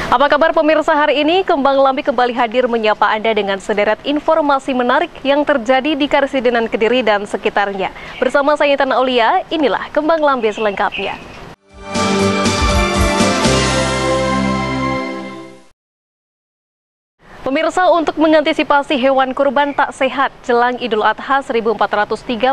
Apa kabar pemirsa hari ini? Kembang Lambi kembali hadir menyapa Anda dengan sederet informasi menarik yang terjadi di Karesidenan Kediri dan sekitarnya. Bersama saya Intan Aulia, inilah Kembang Lambi selengkapnya. Pemirsa, untuk mengantisipasi hewan kurban tak sehat jelang Idul Adha 1439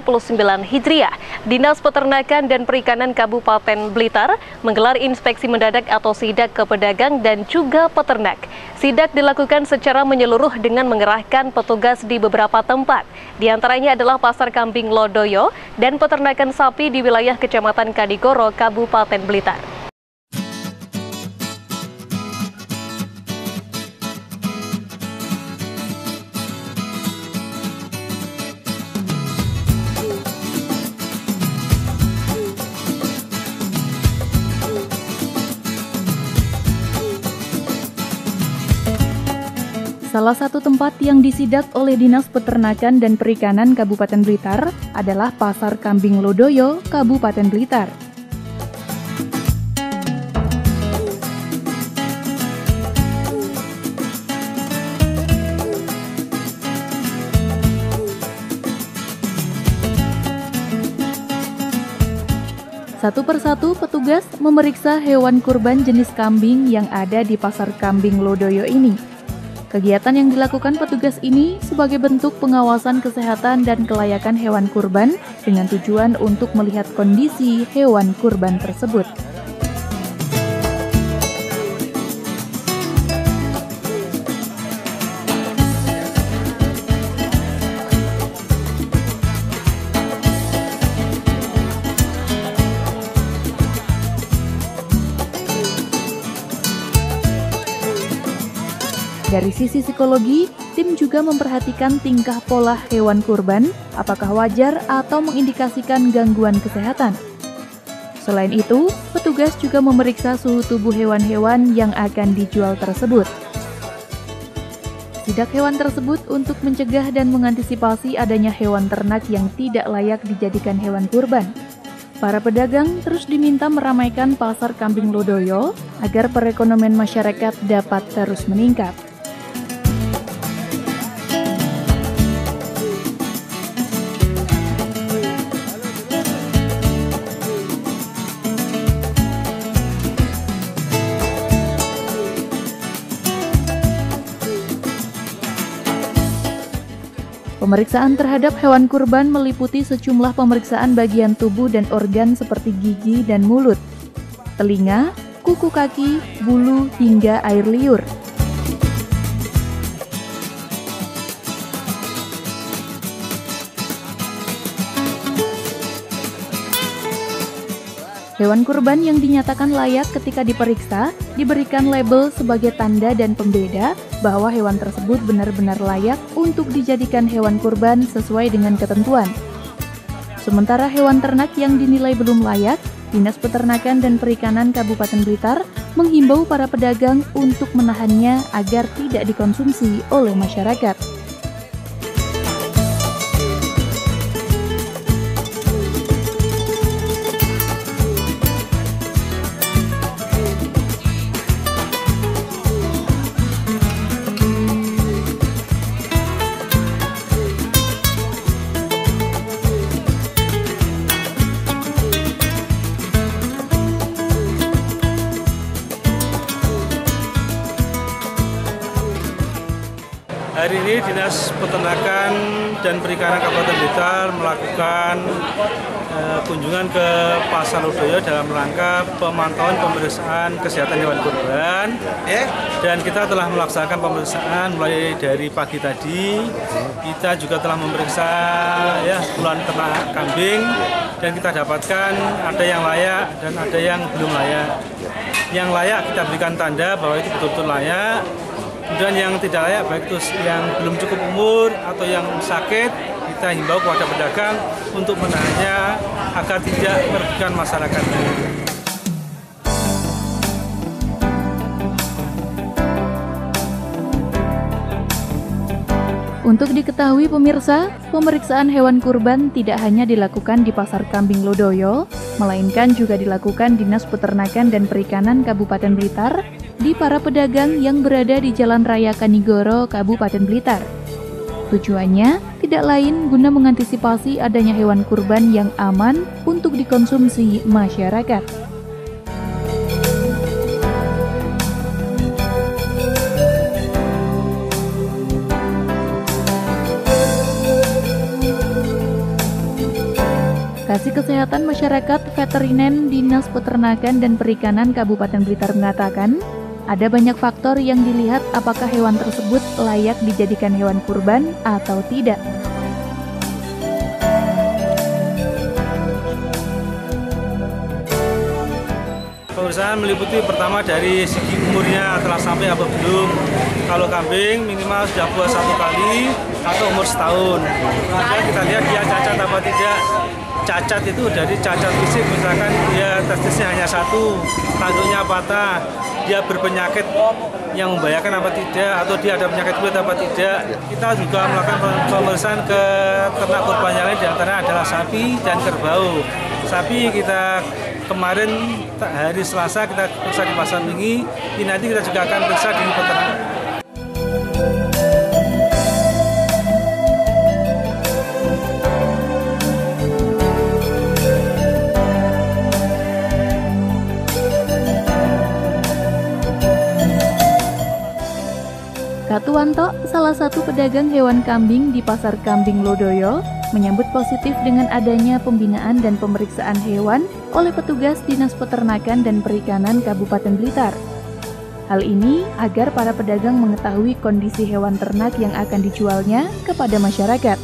Hijriah, Dinas Peternakan dan Perikanan Kabupaten Blitar menggelar inspeksi mendadak atau sidak ke pedagang dan juga peternak. Sidak dilakukan secara menyeluruh dengan mengerahkan petugas di beberapa tempat. Di antaranya adalah Pasar Kambing Lodoyo dan peternakan sapi di wilayah Kecamatan Kadigoro, Kabupaten Blitar. Salah satu tempat yang disidak oleh Dinas Peternakan dan Perikanan Kabupaten Blitar adalah Pasar Kambing Lodoyo, Kabupaten Blitar. Satu persatu petugas memeriksa hewan kurban jenis kambing yang ada di Pasar Kambing Lodoyo ini. Kegiatan yang dilakukan petugas ini sebagai bentuk pengawasan kesehatan dan kelayakan hewan kurban dengan tujuan untuk melihat kondisi hewan kurban tersebut. Dari sisi psikologi, tim juga memperhatikan tingkah pola hewan kurban, apakah wajar atau mengindikasikan gangguan kesehatan. Selain itu, petugas juga memeriksa suhu tubuh hewan-hewan yang akan dijual tersebut. Sidak hewan tersebut untuk mencegah dan mengantisipasi adanya hewan ternak yang tidak layak dijadikan hewan kurban. Para pedagang terus diminta meramaikan Pasar Kambing Lodoyo agar perekonomian masyarakat dapat terus meningkat. Pemeriksaan terhadap hewan kurban meliputi sejumlah pemeriksaan bagian tubuh dan organ seperti gigi dan mulut, telinga, kuku kaki, bulu, hingga air liur. Hewan kurban yang dinyatakan layak ketika diperiksa diberikan label sebagai tanda dan pembeda bahwa hewan tersebut benar-benar layak untuk dijadikan hewan kurban sesuai dengan ketentuan. Sementara hewan ternak yang dinilai belum layak, Dinas Peternakan dan Perikanan Kabupaten Blitar menghimbau para pedagang untuk menahannya agar tidak dikonsumsi oleh masyarakat. Hari ini Dinas Peternakan dan Perikanan Kabupaten Blitar melakukan kunjungan ke Pasar Lodoyo dalam rangka pemantauan pemeriksaan kesehatan hewan kurban. Dan kita telah melaksanakan pemeriksaan mulai dari pagi tadi. Kita juga telah memeriksa puluhan ternak kambing dan kita dapatkan ada yang layak dan ada yang belum layak. Yang layak kita berikan tanda bahwa itu betul-betul layak. Kemudian yang tidak layak, baik itu yang belum cukup umur atau yang sakit, kita himbau kepada pedagang untuk menahannya agar tidak merugikan masyarakat. Untuk diketahui pemirsa, pemeriksaan hewan kurban tidak hanya dilakukan di Pasar Kambing Lodoyo, melainkan juga dilakukan Dinas Peternakan dan Perikanan Kabupaten Blitar di para pedagang yang berada di Jalan Raya Kanigoro, Kabupaten Blitar. Tujuannya tidak lain guna mengantisipasi adanya hewan kurban yang aman untuk dikonsumsi masyarakat. Kasih Kesehatan Masyarakat Veteriner Dinas Peternakan dan Perikanan Kabupaten Blitar mengatakan, ada banyak faktor yang dilihat apakah hewan tersebut layak dijadikan hewan kurban atau tidak. Pemeriksaan meliputi pertama dari segi umurnya telah sampai apa belum. Kalau kambing minimal sudah puas 1 kali atau umur setahun. Kemudian kita lihat dia cacat apa tidak. Cacat itu dari cacat fisik, misalkan dia testisnya hanya 1, tanduknya patah, dia berpenyakit yang membahayakan apa tidak, atau dia ada penyakit kulit apa tidak. Kita juga melakukan pemeriksaan ke ternak kurban yang lain, diantaranya adalah sapi dan kerbau. Sapi kita kemarin hari Selasa kita periksa di Pasar Minggi, ini nanti kita juga akan periksa di peternak. Katuwanto, salah satu pedagang hewan kambing di Pasar Kambing Lodoyo, menyambut positif dengan adanya pembinaan dan pemeriksaan hewan oleh petugas Dinas Peternakan dan Perikanan Kabupaten Blitar. Hal ini agar para pedagang mengetahui kondisi hewan ternak yang akan dijualnya kepada masyarakat.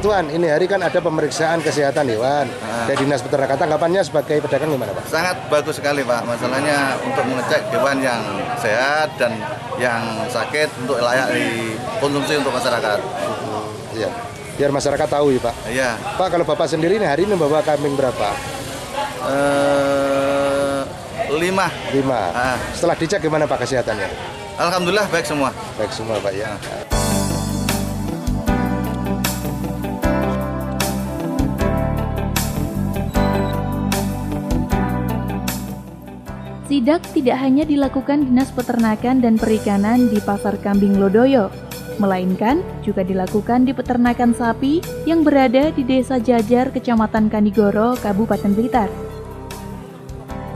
Tuan, ini hari kan ada pemeriksaan kesehatan hewan dari Dinas Peternakan. Tanggapannya sebagai pedagang gimana, Pak? Sangat bagus sekali, Pak. Masalahnya untuk mengecek hewan yang sehat dan yang sakit untuk layak dikonsumsi untuk masyarakat. Iya, biar masyarakat tahu ya, Pak. Iya. Pak, kalau Bapak sendiri ini hari ini membawa kambing berapa? 5. Setelah dicek gimana, Pak, kesehatannya? Alhamdulillah baik semua. Baik semua, Pak, ya. Sidak tidak hanya dilakukan Dinas Peternakan dan Perikanan di Pasar Kambing Lodoyo, melainkan juga dilakukan di peternakan sapi yang berada di Desa Jajar, Kecamatan Kanigoro, Kabupaten Blitar.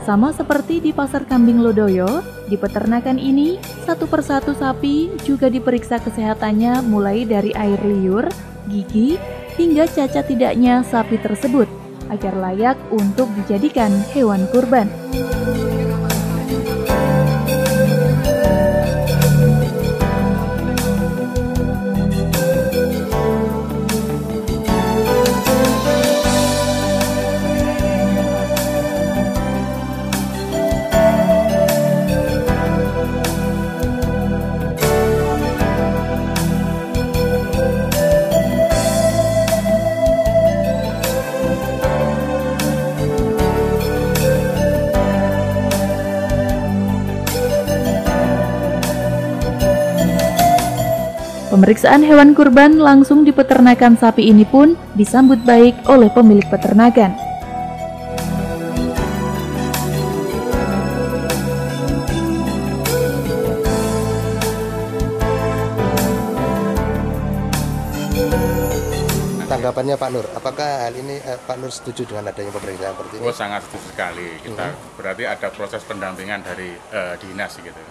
Sama seperti di Pasar Kambing Lodoyo, di peternakan ini, satu persatu sapi juga diperiksa kesehatannya mulai dari air liur, gigi, hingga cacat tidaknya sapi tersebut, agar layak untuk dijadikan hewan kurban. Pemeriksaan hewan kurban langsung di peternakan sapi ini pun disambut baik oleh pemilik peternakan. Tanggapannya Pak Nur, apakah hal ini Pak Nur setuju dengan adanya pemeriksaan seperti ini? Oh, sangat setuju sekali. Kita berarti ada proses pendampingan dari dinas gitu.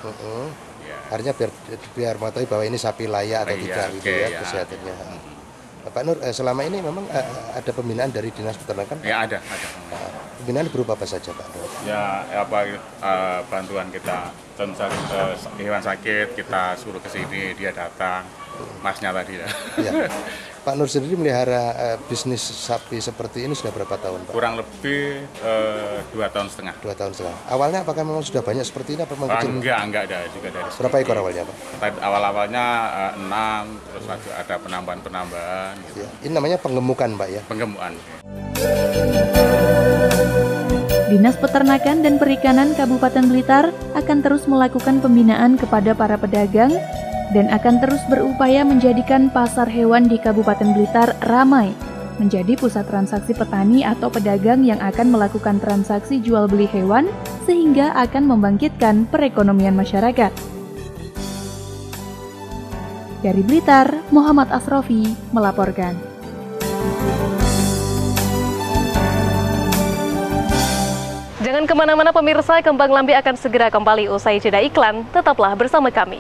Ya. Artinya biar mengetahui bahwa ini sapi layak atau tidak gitu ya, kesehatannya. Pak Nur, selama ini memang ada pembinaan dari Dinas Peternakan? Ya ada. Pembinaan berupa apa saja, Pak Nur? Ya bantuan kita, hewan sakit kita suruh ke sini, dia datang, masnya tadi ya. Pak Nur sendiri melihara bisnis sapi seperti ini sudah berapa tahun, Pak? Kurang lebih 2,5 tahun. 2,5 tahun. Awalnya apakah memang sudah banyak seperti ini? Apa memang kecil? Enggak ada juga dari berapa ekor awalnya, Pak? Awal-awalnya 6, terus ada penambahan. Gitu. Ya. Ini namanya penggemukan, Pak ya? Penggemukan. Dinas Peternakan dan Perikanan Kabupaten Blitar akan terus melakukan pembinaan kepada para pedagang dan akan terus berupaya menjadikan pasar hewan di Kabupaten Blitar ramai, menjadi pusat transaksi petani atau pedagang yang akan melakukan transaksi jual beli hewan sehingga akan membangkitkan perekonomian masyarakat. Dari Blitar, Muhammad Asrofi melaporkan. Jangan kemana-mana pemirsa, Kembang Lambi akan segera kembali usai jeda iklan. Tetaplah bersama kami.